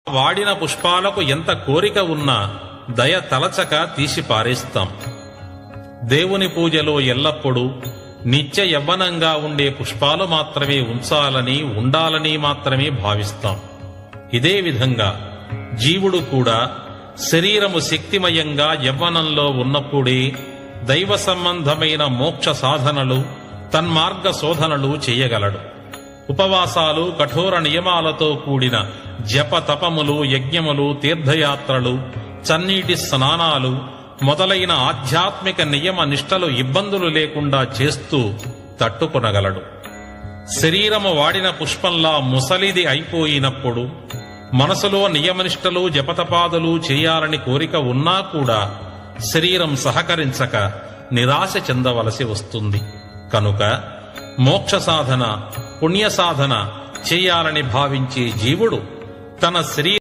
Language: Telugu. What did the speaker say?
వాడిన పుష్పాలకు ఎంత కోరిక ఉన్నా దయ తలచక తీసి పారేస్తాం. దేవుని పూజలో ఎల్లప్పుడూ నిత్య యవ్వనంగా ఉండే పుష్పాలు మాత్రమే ఉండాలని మాత్రమే భావిస్తాం. ఇదే విధంగా జీవుడు కూడా శరీరము శక్తిమయంగా యవ్వనంలో ఉన్నప్పుడే దైవ సంబంధమైన మోక్ష సాధనలు, తన్మార్గ శోధనలు చేయగలడు. ఉపవాసాలు, కఠోర నియమాలతో కూడిన జప తపములు, యజ్ఞములు, తీర్థయాత్రలు, చన్నీటి స్నానాలు మొదలైన ఆధ్యాత్మిక నియమ నిష్టలు ఇబ్బందులు లేకుండా చేస్తూ తట్టుకొనగలడు. శరీరము వాడిన పుష్పంలా ముసలిది అయిపోయినప్పుడు మనసులో నియమనిష్టలు, జపతపాదులు చేయాలని కోరిక ఉన్నా కూడా శరీరం సహకరించక నిరాశ చెందవలసి వస్తుంది. కనుక మోక్ష సాధన, పుణ్య సాధన చేయాలని భావించే జీవుడు తన శరీర